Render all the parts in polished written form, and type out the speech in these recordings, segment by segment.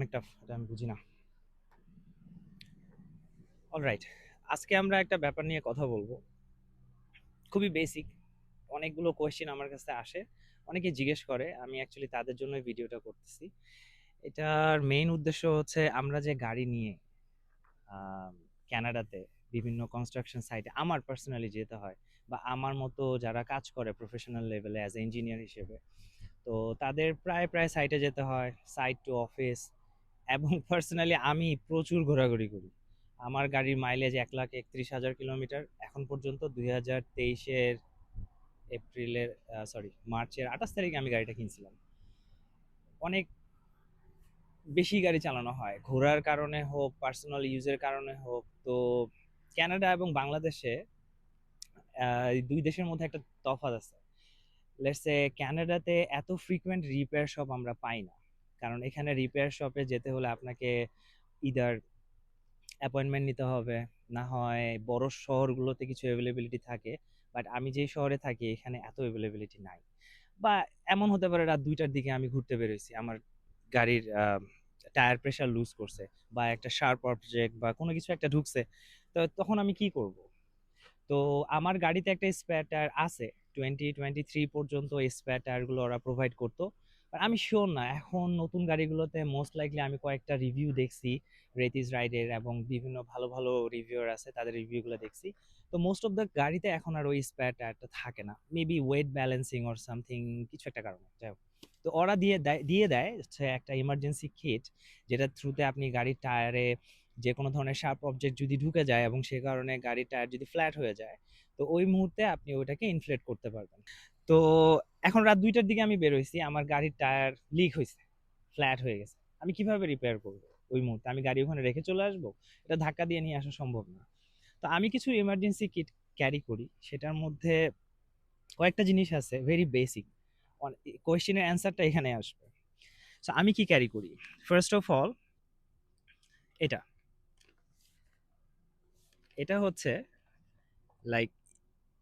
অনেক টাফ, এটা আমি বুঝি না। অলরাইট, আজকে আমরা একটা ব্যাপার নিয়ে কথা বলবো, খুবই বেসিক। অনেকগুলো কোয়েশ্চেন আমার কাছে আসে, অনেকে জিজ্ঞেস করে, আমি অ্যাকচুয়ালি তাদের জন্য ভিডিওটা করতেছি। এটার মেইন উদ্দেশ্য হচ্ছে আমরা যে গাড়ি নিয়ে কানাডাতে বিভিন্ন কনস্ট্রাকশন সাইটে আমার পার্সোনালি যেতে হয়, বা আমার মতো যারা কাজ করে প্রফেশনাল লেভেলে অ্যাজ এ ইঞ্জিনিয়ার হিসেবে, তো তাদের প্রায় প্রায় সাইটে যেতে হয়, সাইট টু অফিস। এবং পার্সোনালি আমি প্রচুর ঘোরাঘুরি করি। আমার গাড়ির মাইলেজ 1,31,000 কিলোমিটার এখন পর্যন্ত। 2023-এর এপ্রিলের সরি মার্চের 28 তারিখে আমি গাড়িটা কিনছিলাম। অনেক বেশি গাড়ি চালানো হয়, ঘোরার কারণে হোক, পার্সোনাল ইউজের কারণে হোক। তো কানাডা এবং বাংলাদেশে এই দুই দেশের মধ্যে একটা তফাৎ আছে। লেটস সে কানাডাতে এত ফ্রিকোয়েন্ট রিপেয়ার শপ আমরা পাই না, কারণ এখানে রিপেয়ার শপে যেতে হলে আপনাকে ইদার অ্যাপয়েন্টমেন্ট নিতে হবে, না হয় বড় শহরগুলোতে কিছু অ্যাভেলেবিলিটি থাকে। বাট আমি যেই শহরে থাকি এখানে এত অ্যাভেলেবিলিটি নাই। বা এমন হতে পারে রাত 2টার দিকে আমি ঘুরতে বেরোইছি, আমার গাড়ির টায়ার প্রেশার লুজ করছে, বা একটা শার্প অবজেক্ট বা কোনো কিছু একটা ঢুকছে। তো তখন আমি কি করব? তো আমার গাড়িতে একটা স্পেয়ার টায়ার আছে, 2023 পর্যন্ত এই স্পেয়ার টায়ারগুলো ওরা প্রোভাইড করতো। আর আমি শিওর না, এখন নতুন গাড়িগুলোতে মোস্ট লাইকলি আমি কয়েকটা রিভিউ দেখছি রেতিস রাইডের, এবং বিভিন্ন ভালো ভালো রিভিউয়ার আছে তাদের রিভিউগুলো দেখছি। তো মোস্ট অফ দ্য গাড়িতে এখন আর ওই স্পেয়ার টায়ারটা থাকে না, maybe weight balancing or something, কিছু একটা কারণে, যাই হোক। তো ওরা দিয়ে দেয় হচ্ছে একটা ইমার্জেন্সি কিট, যেটার থ্রুতে আপনি গাড়ির টায়ারে যে কোনো ধরনের শার্প অবজেক্ট যদি ঢুকে যায় এবং সে কারণে গাড়ির টায়ার যদি ফ্ল্যাট হয়ে যায়, তো ওই মুহূর্তে আপনি ওইটাকে ইনফ্লেট করতে পারবেন। তো এখন রাত 2টার দিকে আমি বেরোইছি, আমার গাড়ির টায়ার লিক হয়েছে, ফ্ল্যাট হয়ে গেছে। আমি কিভাবে রিপেয়ার করব? ওই মুহূর্তে আমি গাড়ি ওখানে রেখে চলে আসবো? এটা ধাক্কা দিয়ে নিয়ে আসা সম্ভব না। তো আমি কিছু ইমার্জেন্সি কিট ক্যারি করি, সেটার মধ্যে কয়েকটা জিনিস আছে ভেরি বেসিক। কোয়েশ্চেনের অ্যান্সারটা এখানে আসবে। সো আমি কি ক্যারি করি? ফার্স্ট অফ অল, এটা এটা হচ্ছে লাইক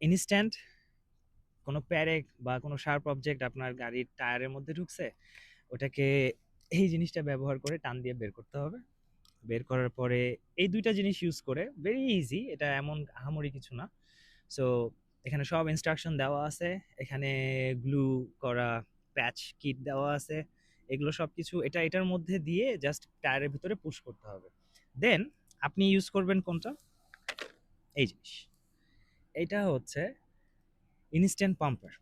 ইনস্ট্যান্ট কোনো প্যারেক বা কোনো শার্প অবজেক্ট আপনার গাড়ির টায়ারের মধ্যে ঢুকছে, ওটাকে এই জিনিসটা ব্যবহার করে টান দিয়ে বের করতে হবে। বের করার পরে এই দুইটা জিনিস ইউজ করে, ভেরি ইজি, এটা এমন আহামরি কিছু না। সো এখানে সব ইনস্ট্রাকশন দেওয়া আছে, এখানে গ্লু করা প্যাচ কিট দেওয়া আছে, এগুলো সব কিছু এটার মধ্যে দিয়ে জাস্ট টায়ারের ভিতরে পুশ করতে হবে। দেন আপনি ইউজ করবেন কোনটা? এই জিনিস, এইটা হচ্ছে ইনস্ট্যান্ট পাম্পার।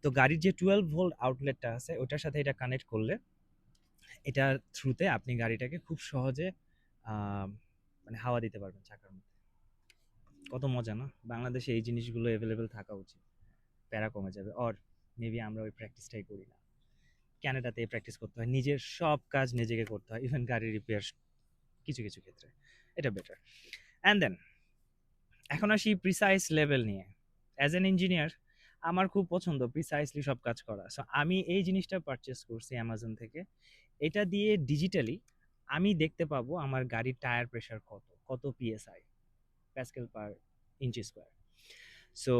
তো গাড়ির যে 12 ভোল্ট আউটলেটটা আছে ওটার সাথে এটা কানেক্ট করলে, এটার থ্রুতে আপনি গাড়িটাকে খুব সহজে আহ, মানে হাওয়া দিতে পারবেন চাকার মধ্যে। কত মজা না? বাংলাদেশে এই জিনিসগুলো অ্যাভেলেবেল থাকা উচিত, প্যারা কমে যাবে। অর মেবি আমরা ওই প্র্যাকটিসটাই করি না। ক্যানাডাতে প্র্যাকটিস করতে হয়, নিজের সব কাজ নিজেকে করতে হয়, ইভেন গাড়ি রিপেয়ার কিছু কিছু ক্ষেত্রে, এটা বেটার। অ্যান্ড দেন এখন আসি প্রিসাইজ লেভেল নিয়ে। অ্যাজ এন ইঞ্জিনিয়ার আমার খুব পছন্দ প্রিসাইসলি সব কাজ করা। সো আমি এই জিনিসটা পারচেস করছি অ্যামাজন থেকে। এটা দিয়ে ডিজিটালি আমি দেখতে পাবো আমার গাড়ির টায়ার প্রেশার কত, কত পিএসআই, প্যাসকেল পার ইঞ্চি স্কোয়ার। সো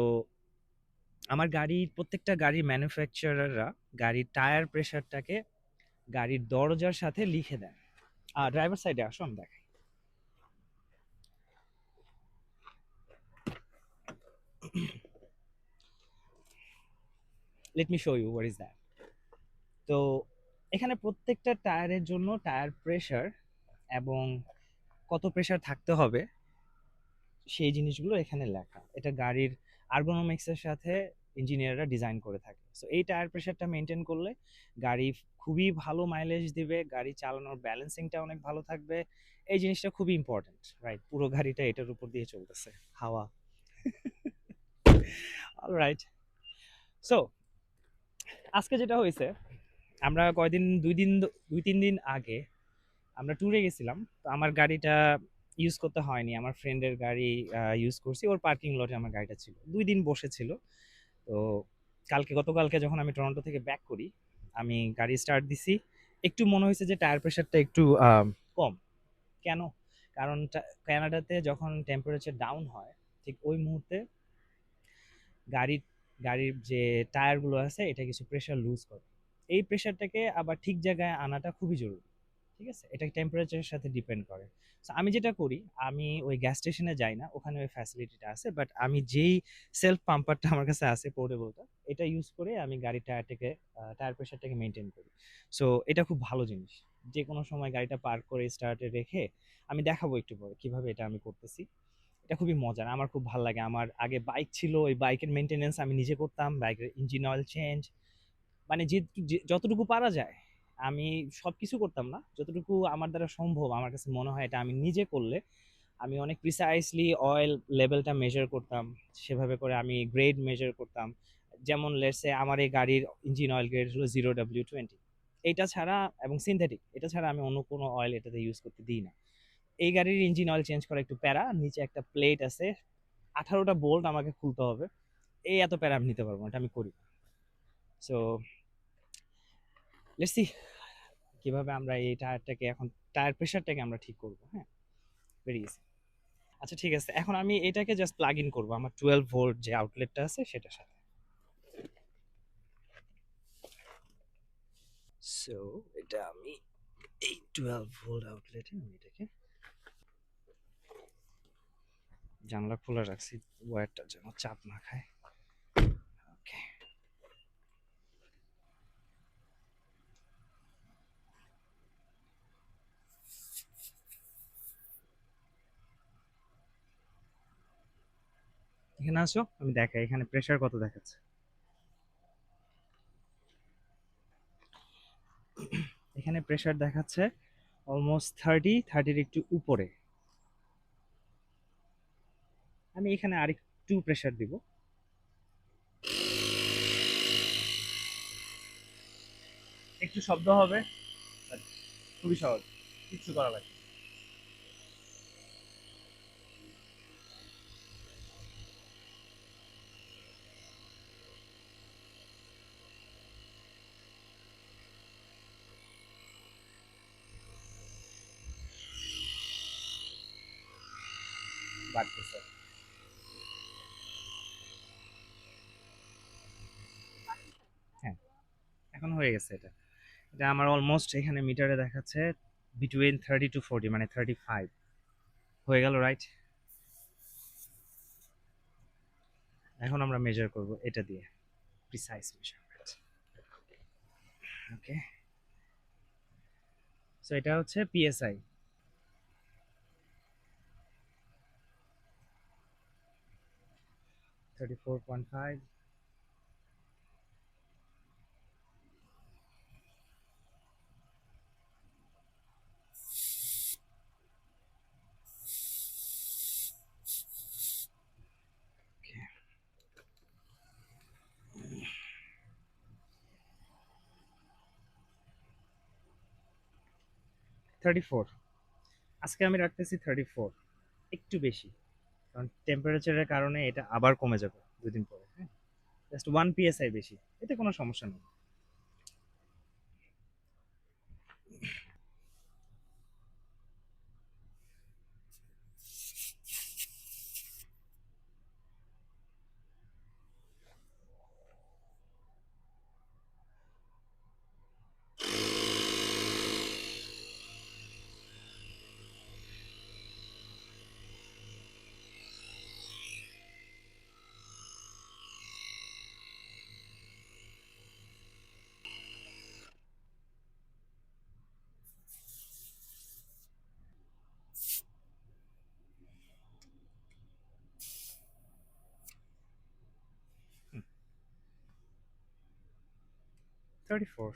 আমার গাড়ির প্রত্যেকটা গাড়ির ম্যানুফ্যাকচারাররা গাড়ির টায়ার প্রেশারটাকে গাড়ির দরজার সাথে লিখে দেন। আর ড্রাইভার সাইডে আসো, আমি দেখাই। Let me show you what is that. তো এখানে প্রত্যেকটা টায়ারের জন্য টায়ার প্রেশার এবং কত প্রেশার থাকতে হবে সেই জিনিসগুলো এখানে লেখা। এটা গাড়ির আর্গোনমিক্সের সাথে ইঞ্জিনিয়াররা ডিজাইন করে থাকে। সো এই টায়ার প্রেশারটা মেনটেন করলে গাড়ি খুবই ভালো মাইলেজ দিবে, গাড়ি চালানোর ব্যালেন্সিংটা অনেক ভালো থাকবে। এই জিনিসটা খুবই ইম্পর্টেন্ট, রাইট? পুরো গাড়িটা এটার উপর দিয়ে চলতেছে, হাওয়া। অলরাইট, সো আজকে যেটা হয়েছে, আমরা কয়দিন, 2-3 দিন আগে আমরা ট্যুরে গেছিলাম। তো আমার গাড়িটা ইউজ করতে হয়নি, আমার ফ্রেন্ডের গাড়ি ইউজ করছি, ওর পার্কিং লটে আমার গাড়িটা ছিল, 2 দিন বসেছিল। তো গতকালকে যখন আমি টরন্টো থেকে ব্যাক করি, আমি গাড়ি স্টার্ট দিছি, একটু মনে হয়েছে যে টায়ার প্রেশারটা একটু কম। কেন? কারণ কানাডাতে যখন টেম্পারেচার ডাউন হয়, ঠিক ওই মুহূর্তে গাড়ির গাড়ির যে টায়ারগুলো আছে এটা কিছু প্রেশার লুজ করে। এই প্রেশারটাকে আবার ঠিক জায়গায় আনাটা খুবই জরুরি। ঠিক আছে? এটা টেম্পারেচারের সাথে ডিপেন্ড করে। সো আমি যেটা করি, আমি ওই গ্যাস স্টেশনে যাই না, ওখানে ওই ফ্যাসিলিটিটা আছে, বাট আমি যেই সেলফ পাম্পারটা আমার কাছে আছে পোর্টেবলটা, এটা ইউজ করে আমি গাড়ির টায়ার প্রেশারটাকে মেনটেন করি। সো এটা খুব ভালো জিনিস। যে কোনো সময় গাড়িটা পার্ক করে স্টার্টে রেখে, আমি দেখাবো একটু পরে কিভাবে এটা আমি করতেছি। এটা খুবই মজার, আমার খুব ভালো লাগে। আমার আগে বাইক ছিল, ওই বাইকের মেনটেনেন্স আমি নিজে করতাম, বাইকের ইঞ্জিন অয়েল চেঞ্জ, মানে যতটুকু পারা যায় আমি সবকিছু করতাম না, যতটুকু আমার দ্বারা সম্ভব আমার কাছে মনে হয় এটা আমি নিজে করলে আমি অনেক প্রিসাইসলি অয়েল লেভেলটা মেজার করতাম। সেভাবে করে আমি গ্রেড মেজার করতাম। যেমন লেটসে আমার এই গাড়ির ইঞ্জিন অয়েল গ্রেড হলো 0W20, এইটা ছাড়া, এবং সিনথেটিক, এটা ছাড়া আমি অন্য কোনো অয়েল এটাতে ইউজ করতে দিই না। এই গাড়ির ইঞ্জিন অয়েল চেঞ্জ করা একটু প্যারা, নিচে একটা প্লেট আছে, 18টা বোল্ট আমাকে খুলতে হবে, এই এত প্যারা আমি নিতে পারবো না, এটা আমি করি। সো লেটস সি কিভাবে আমরা এই টায়ারটাকে এখন, টায়ার প্রেশারটাকে আমরা ঠিক করবো। হ্যাঁ, ভেরি ইজি। আচ্ছা ঠিক আছে, এখন আমি এটাকে জাস্ট প্লাগ ইন করবো আমার 12 ভোল্ট যে আউটলেটটা আছে সেটার সাথে। সো এটা আমি এই 12 ভোল্ট আউটলেটে আমি এটাকে জানলা খোলা রাখছি, ওয়্যারটা যেন চাপ না খায়। ওকে, এখানে আসো, আমি দেখাই এখানে প্রেসার কত দেখাচ্ছে। এখানে প্রেসার দেখাচ্ছে অলমোস্ট 30, 30-র একটু উপরে। আমি এখানে আরেকটু প্রেসার দিব। একটু শব্দ হবে, but খুবই সহজ, কিচ্ছু করা লাগে না। বাড়তেছে। হ্যাঁ, এখন হয়ে গেছে এটা। এটা আমার অলমোস্ট এখানে মিটারে দেখাচ্ছে বিটুইন 30 to 40, মানে 35 হয়ে গেল, রাইট? এখন আমরা মেজার করব এটা দিয়ে, প্রিসাইজ মেজারমেন্ট। ওকে, সো এটা হচ্ছে পিএসআই। 34.5। ওকে, 34। আজকে আমি রাখতেছি 34, একটু বেশি, কারণ টেম্পারেচারের কারণে এটা আবার কমে যাবে 2 দিন পরে। হ্যাঁ, জাস্ট 1 পিএসআই বেশি, এতে কোনো সমস্যা নেই। 34।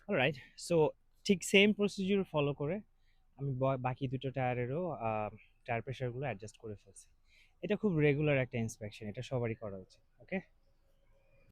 অলরাইট, সো ঠিক সেম প্রসিডিউর ফলো করে আমি বাকি দুটো টায়ারেরও টায়ার প্রেশারগুলো অ্যাডজাস্ট করে ফেলছি। এটা খুব রেগুলার একটা ইন্সপেকশন, এটা সবারই করা উচিত। ওকে।